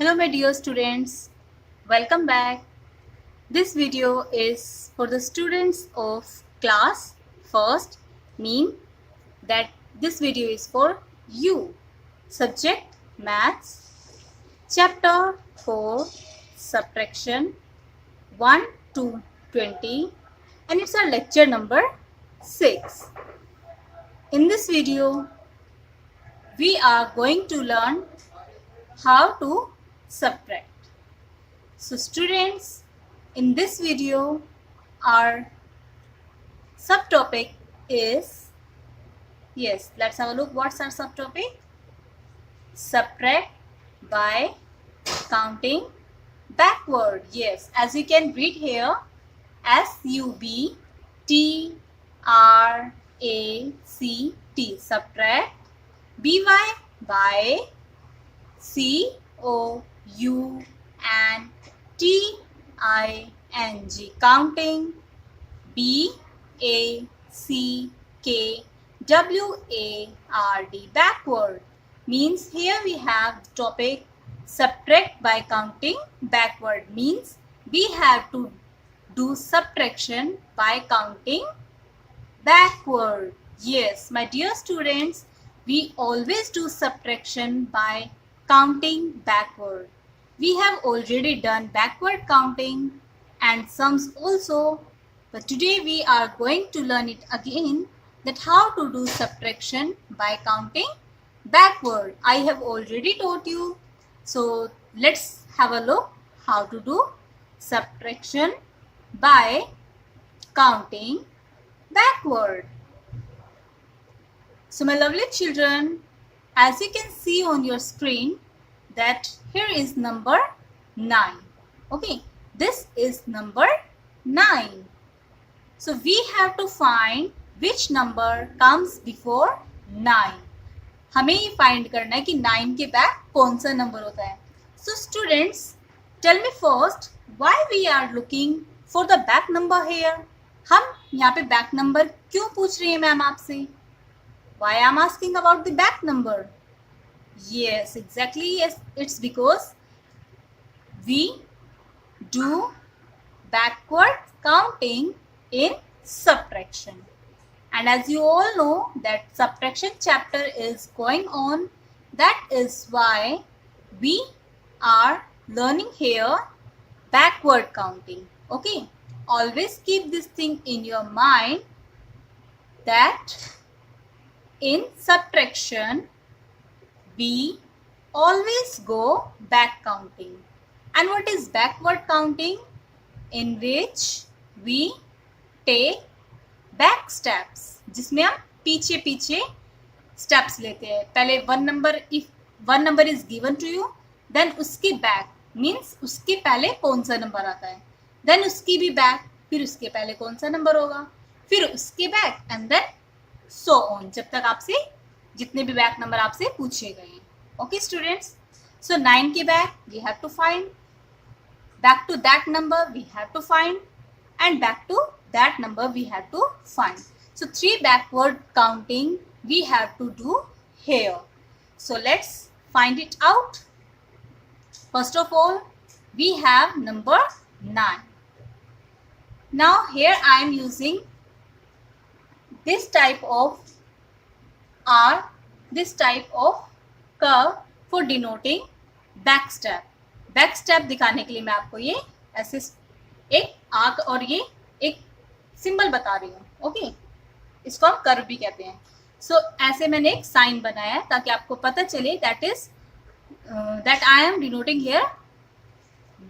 Hello my dear students, welcome back. This video is for the students of class first, mean that this video is for you. Subject Maths, Chapter 4, Subtraction 1 to 20, and it's our lecture number 6. In this video, we are going to learn how to subtract. So students, in this video our subtopic is, yes, let's have a look. What's our subtopic? Subtract by counting backward. Yes, as you can read here, SUBTRACT, subtract, by COUNTING, counting, BACKWARD, backward. Means here we have the topic subtract by counting backward. Means we have to do subtraction by counting backward. Yes, my dear students, we always do subtraction by counting backward. We have already done backward counting and sums also, but today we are going to learn it again, that how to do subtraction by counting backward. I have already taught you. So let's have a look how to do subtraction by counting backward. So my lovely children, as you can see on your screen, that here is number 9. Okay, this is number 9. So we have to find which number comes before 9. हमें ये find करना है कि 9 के back कौन सा नंबर होता है. So students, tell me first why we are looking for the back number here. हम यहाँ पे बैक नंबर क्यों पूछ रही है मैम आपसे? Why I am asking about the back number? Yes, exactly. Yes, it's because we do backward counting in subtraction. And as you all know that subtraction chapter is going on, that is why we are learning here backward counting. Okay, always keep this thing in your mind that in subtraction we always go back counting. And what is backward counting? In which we take back steps, जिसमें हम पीछे पीछे steps लेते हैं. पहले one number, if one number is given to you, then उसके back means उसके पहले कौन सा नंबर आता है, then उसकी भी back, फिर उसके पहले कौन सा नंबर होगा, फिर उसके back, and then so on, जब तक आपसे जितने भी back number आपसे पूछे गए हैं. Okay students, so 9 के back we have to find, back to that number we have to find, and back to that number we have to find. So 3 backward counting we have to do here. So let's find it out. First of all, we have number 9. Now here I am using this type of curve for denoting back step. Back step दिखाने के लिए मैं आपको ये ऐसे एक arc और ये एक सिंबल बता रही हूँ. ओके, इसको हम कर्व भी कहते हैं. सो ऐसे मैंने एक साइन बनाया है ताकि आपको पता चले that is that I am denoting here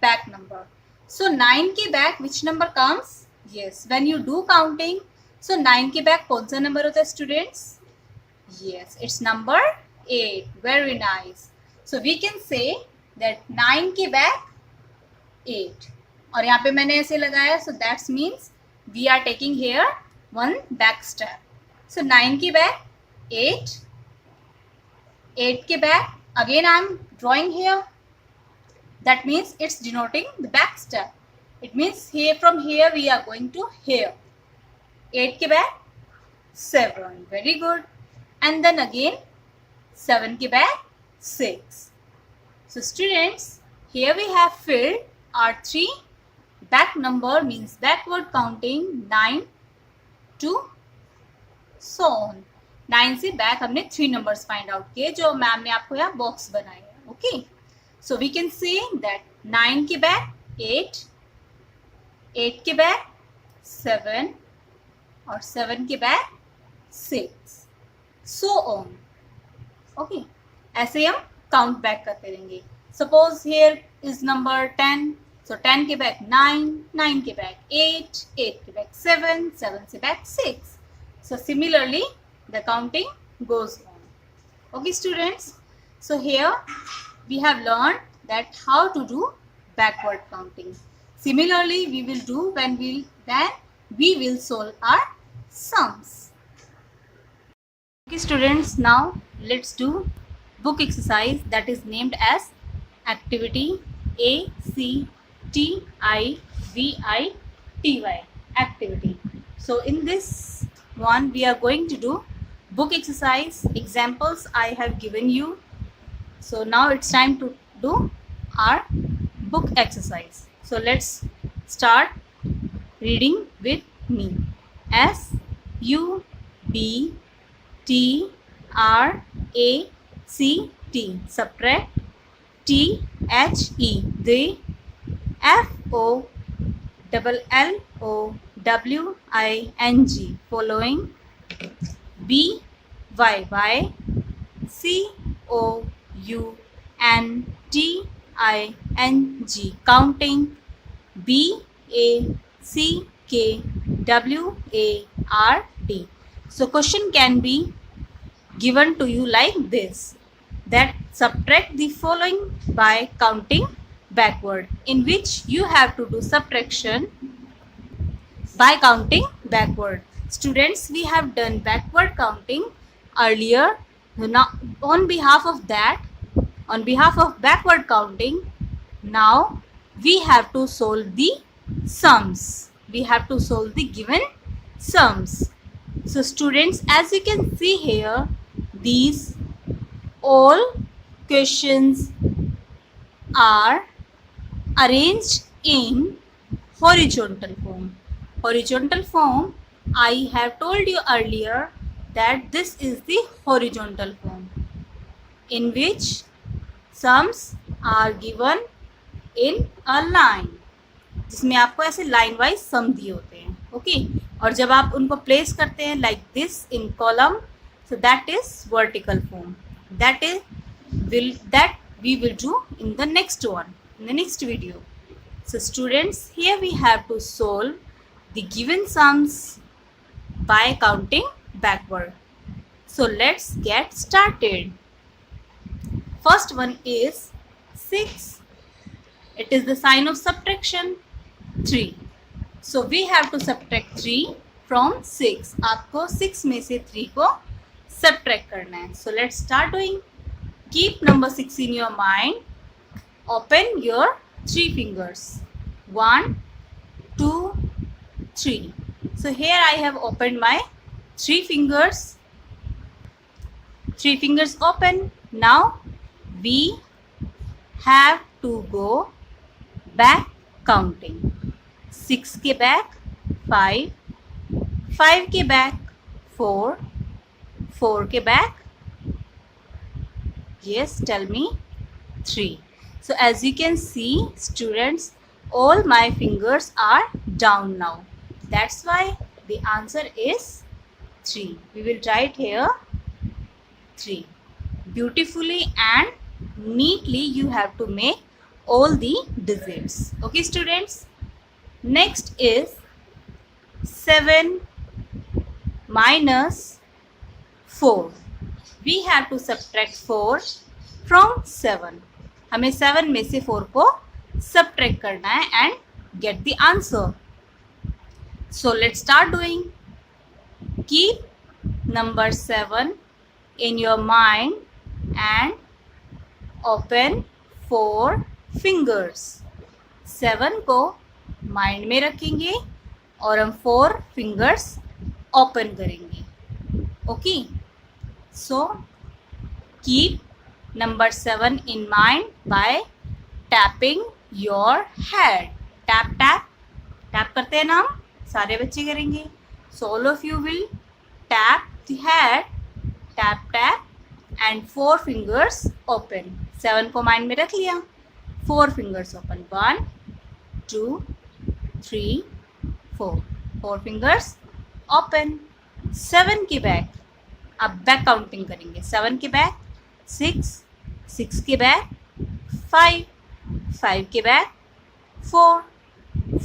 back number. So 9 के back which number comes? Yes, when you do counting, so 9 के बैक कौन सा नंबर होता है students? Yes, it's number 8. Very nice. So we can say that 9 के back 8, और यहाँ पे मैंने ऐसे लगाया, so that's means we are taking here one back step. So 9 के back 8, 8 के back again I am drawing here, that means it's denoting the back step. It means here from here we are going to here. 8 के back 7, very good, and then again 7 के back 6. So students, Here we have filled our 3 back number, means backward counting 9 to so on. 9 से back हमने 3 numbers find out किए जो ma'am ने आपको यहाँ box बनाए हैं. Okay, so we can say that 9 के बैक 8, 8 के बैक 7 और 7 के बैक 6, सो ऑन. ओके, ऐसे हम काउंट बैक करते रहेंगे. सपोज हियर इज नंबर 10, सो 10 के बैक 9, 9 के बैक 8, 8 के बैक 7, 7 से back 6. So similarly the counting goes on. Okay students, so here we have learned that how to do backward counting. Similarly we will do when we will solve our sums. Okay students, now let's do book exercise that is named as activity ACTIVITY activity. So in this one we are going to do book exercise. Examples I have given you. So now it's time to do our book exercise. So let's start reading with me. SUBTRACT, subtract. THE, FOLLOWING, following. BYY, COUNTING, counting. BACKWARD. So question can be given to you like this, that subtract the following by counting backward, in which you have to do subtraction by counting backward. Students, we have done backward counting earlier. Now on behalf of backward counting, now we have to solve the sums. We have to solve the given sums. So students, as you can see here, these all questions are arranged in horizontal form. Horizontal form, I have told you earlier that this is the horizontal form, in which sums are given in a line, जिसमें आपको ऐसे line wise सम दिए होते हैं. Okay, और जब आप उनको प्लेस करते हैं like this in column, so that is vertical form. That we will do in the next one, in the next video. So students, here we have to solve the given sums by counting backward. So let's get started. First one is 6. It is the sign of subtraction. 3. So we have to subtract 3 from 6. आपको 6 में से 3 को subtract करना है. So let's start doing. Keep number 6 in your mind. Open your 3 fingers. 1, 2, 3. So here I have opened my 3 fingers. 3 fingers open. Now we have to go back counting. 6 के back 5, 5 के back 4, 4 के back, yes, tell me, 3. So as you can see students, all my fingers are down now. That's why the answer is 3. We will write here 3. Beautifully and neatly you have to make all the digits. Okay students. Next is 7 minus 4. We have to subtract 4 from 7. हमें 7 में से 4 को subtract करना है and get the answer. So let's start doing. Keep number 7 in your mind and open 4 fingers. 7 को mind में रखेंगे और हम 4 फिंगर्स ओपन करेंगे. Okay, so keep number 7 in mind by tapping your head. Tap tap. Tap करते हैं ना हम, सारे बच्चे करेंगे. So all of you will tap the head. Tap tap and 4 fingers open. 7 को माइंड में रख लिया. 4 fingers open. 1, 2, 3, 4. 4 fingers open. 7 के बैक. अब बैक काउंटिंग करेंगे. 7 के बैक 6, 6 के बैक 5, 5 के बैक 4,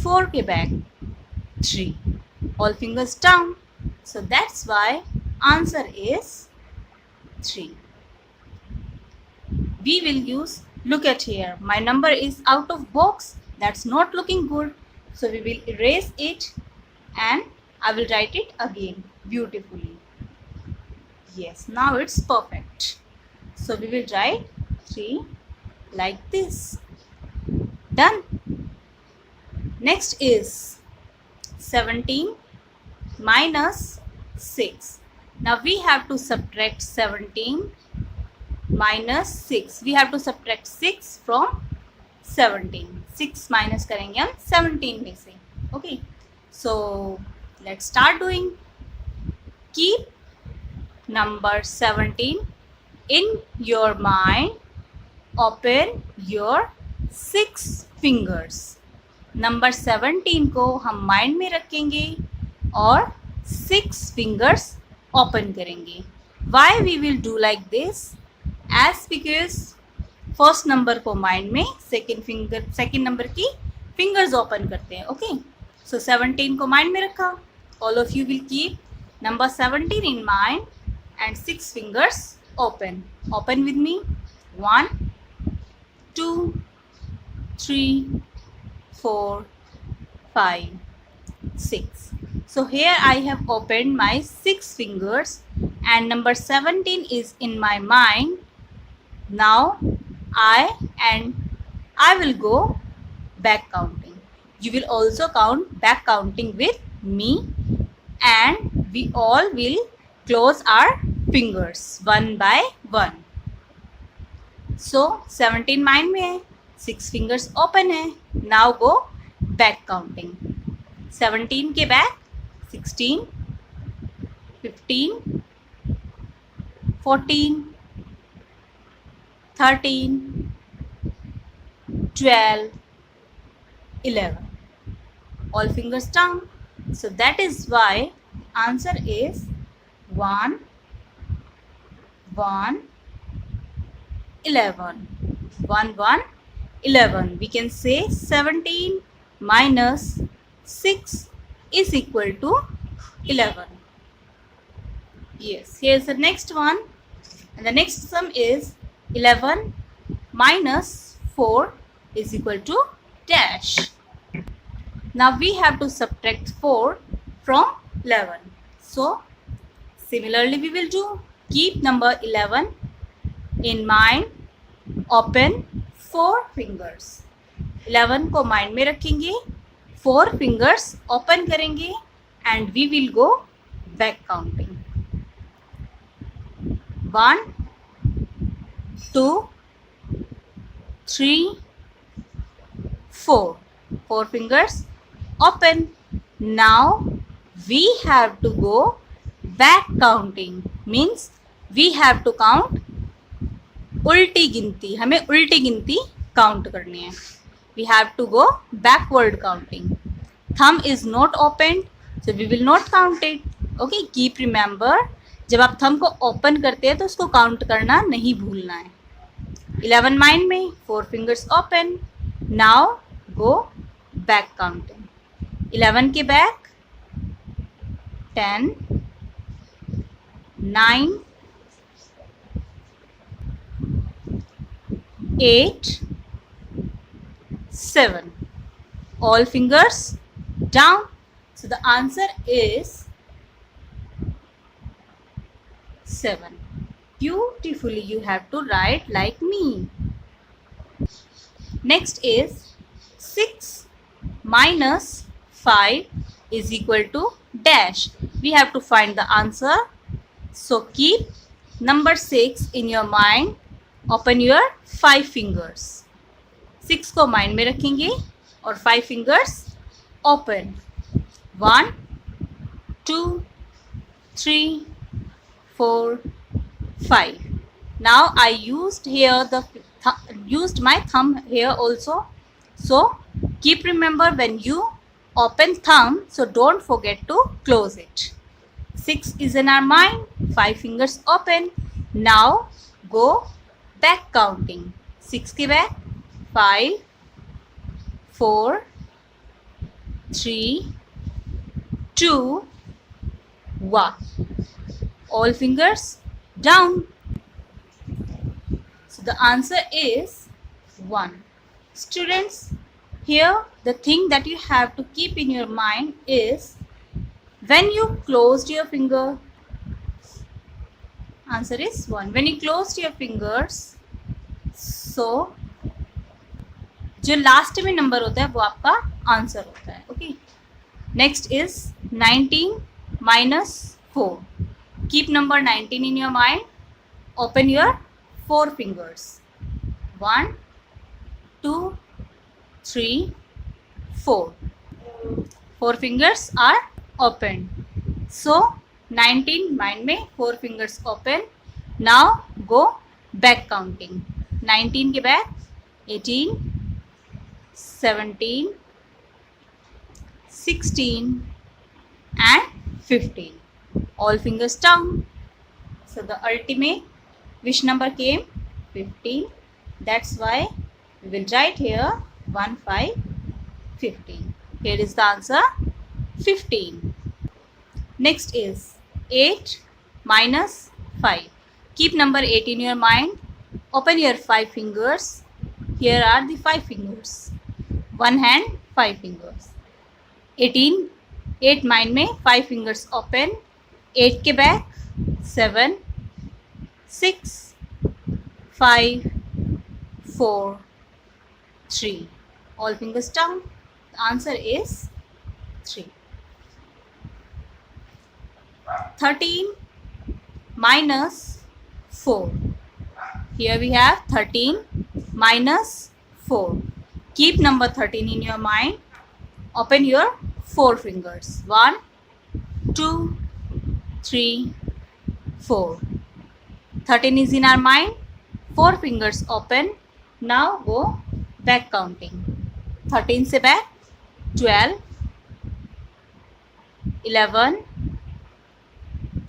4 के back 3. All fingers down. So that's why answer is 3. We will use, look at here, my number is out of box. That's not looking good. So we will erase it and I will write it again beautifully. Yes, now it's perfect. So we will write 3 like this. Done. Next is 17 minus 6. Now we have to subtract 17 minus 6. We have to subtract 6 from 17. 6 minus करेंगे हम 17 में से. Okay. So let's start doing. Keep number 17 in your mind. Open your 6 fingers. Number 17 को हम mind में रखेंगे और 6 fingers open करेंगे. Why we will do like this? As because first number को माइंड में, सेकेंड नंबर की फिंगर्स ओपन करते हैं. ओके, सो 17 को माइंड में रखा. All of you will keep number 17 in mind and 6 fingers open. Open with me. 1, 2, 3, 4, 5, 6. So here I have opened my 6 fingers and number 17 is in my mind. Now I will go back counting. You will also count back counting with me and we all will close our fingers one by one. So 17 mind में है, 6 fingers open है. Now go back counting. 17 के back 16, 15, 14, 13, 12, 11. All fingers down. So that is why answer is 1, 1, 11. 1, 1, 11. We can say 17 minus 6 is equal to 11. Yes, here's the next one. And the next sum is 11 minus 4 is equal to dash. Now we have to subtract 4 from 11. So similarly we will do. Keep number 11 in mind. Open 4 fingers. 11 को mind में रखेंगे, 4 fingers open करेंगे and we will go back counting. 1, 2, 3, 4. 4 fingers open. Now we have to go back counting. Means we have to count उल्टी गिनती. हमें उल्टी गिनती count करनी है. We have to go backward counting. Thumb is not opened, so we will not count it. Okay, keep remember, जब आप thumb को open करते हैं तो उसको काउंट करना नहीं भूलना है. 11 माइंड में, 4 fingers open. Now go back counting. 11 के back 10, 9, 8, 7. All fingers down. So the answer is 7. Beautifully you have to write like me. Next is 6 minus 5 is equal to dash. We have to find the answer. So keep number 6 in your mind. Open your 5 fingers. 6 को mind में रखेंगे और 5 fingers open. 1, 2, 3, 4, 5. Now I used my thumb here also. So keep remember, when you open thumb, so don't forget to close it. 6 is in our mind, 5 fingers open. Now go back counting. 6 के back 5, 4, 3, 2, 1. All fingers down. So the answer is 1. Students, here the thing that you have to keep in your mind is, when you closed your finger, answer is 1. When you closed your fingers, so जो last में number होता है वो आपका answer होता है. Okay. Next is 19 minus 4. Keep number 19 in your mind. Open your 4 fingers. 1, 2, 3, 4. 4 fingers are open. So 19 mind में 4 fingers open. Now go back counting. 19 के back 18, 17, 16 and 15. All fingers down. So the ultimate which number came? 15. That's why we will write here 1, 5, 15. Here is the answer 15. Next is 8 minus 5. Keep number 8 in your mind. Open your 5 fingers. Here are the 5 fingers. One hand 5 fingers. 18. 8 mind में 5 fingers open. 8 के back 7, 6, 5, 4, 3. All fingers down. The answer is 3. 13 minus 4. Here we have 13 minus 4. Keep number 13 in your mind. Open your 4 fingers. 1, 2, 3, 4. 13 is in our mind. 4 fingers open. Now go back counting. 13 से back 12, 11,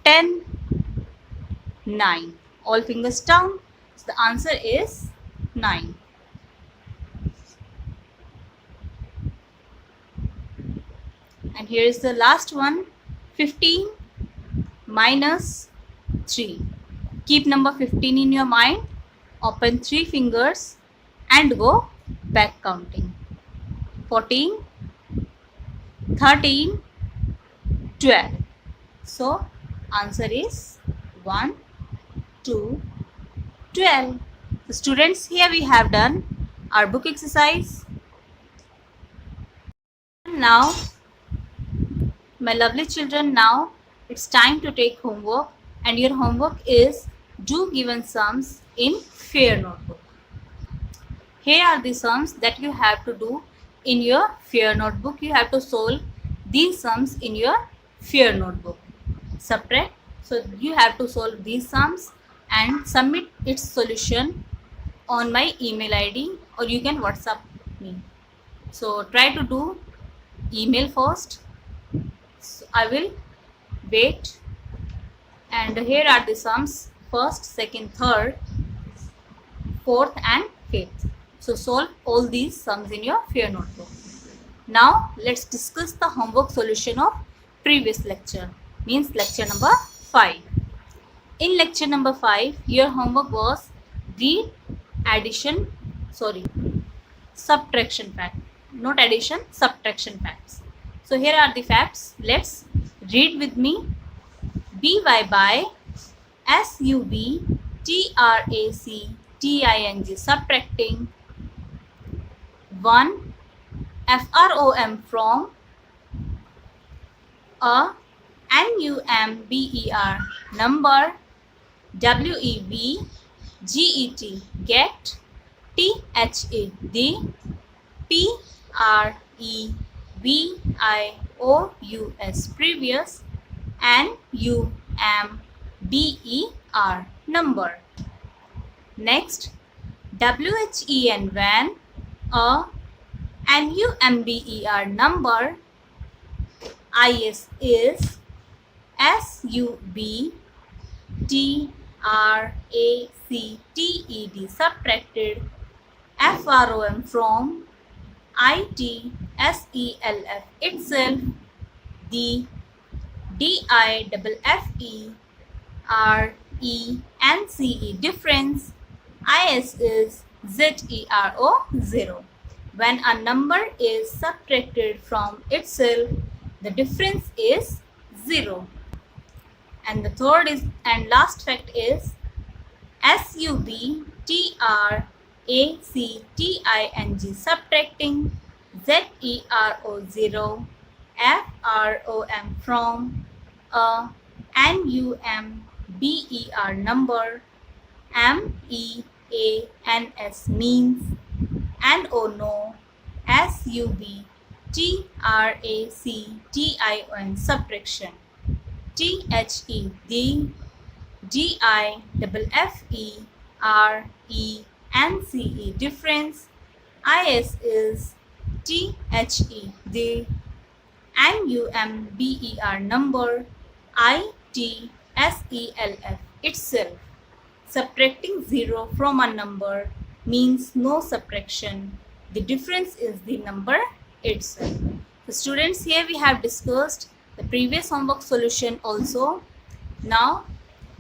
10, 9. All fingers down. So the answer is 9. And here is the last one. 15 minus 3. Keep number 15 in your mind. Open 3 fingers and go back counting. 14, 13, 12. So answer is 1, 2, 12. So students, here we have done our book exercise. Now, my lovely children, now it's time to take homework, and your homework is do given sums in fair notebook. Here are the sums that you have to do in your fair notebook. You have to solve these sums in your fair notebook. Subtract. So you have to solve these sums and submit its solution on my email ID, or you can WhatsApp me. So try to do email first. So I will wait. And here are the sums: first, second, third, fourth and fifth. So solve all these sums in your fair notebook. Now let's discuss the homework solution of previous lecture, means lecture number 5. In lecture number 5, your homework was read subtraction fact. Not addition, subtraction facts. So here are the facts. Let's read with me. BY by SUBTRACTING, subtracting. 1 FROM, from. A NUMBER, number. WEBGET, get. THE, the, PREVIOUS, previous, NUMBER, number. Next, WHEN, when, a NUMBER, number. IS is, SUBTRACTED, subtracted. FROM, from. ITSELF, itself. The DIFFERENCE, difference. IS is ZERO, zero. When a number is subtracted from itself, the difference is zero. And the third is and last fact is SUBTRACTING, subtracting. ZERO, zero. FROM, from. A NUMBER, number. MEANS, means. NO, no. SUBTRACTION, subtraction. THE, the. DIFFERENCE, difference. IS is THE, the. NUMBER, number. ITSELF, itself. Subtracting 0 from a number means no subtraction. The difference is the number itself. So students, here we have discussed the previous homework solution also. Now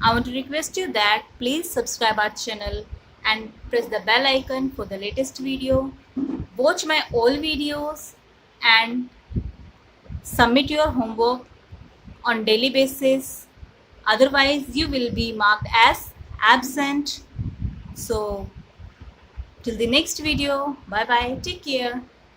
I want to request you that please subscribe our channel and press the bell icon for the latest video. Watch my all videos and submit your homework on daily basis. Otherwise you will be marked as absent. So till the next video, bye bye, take care.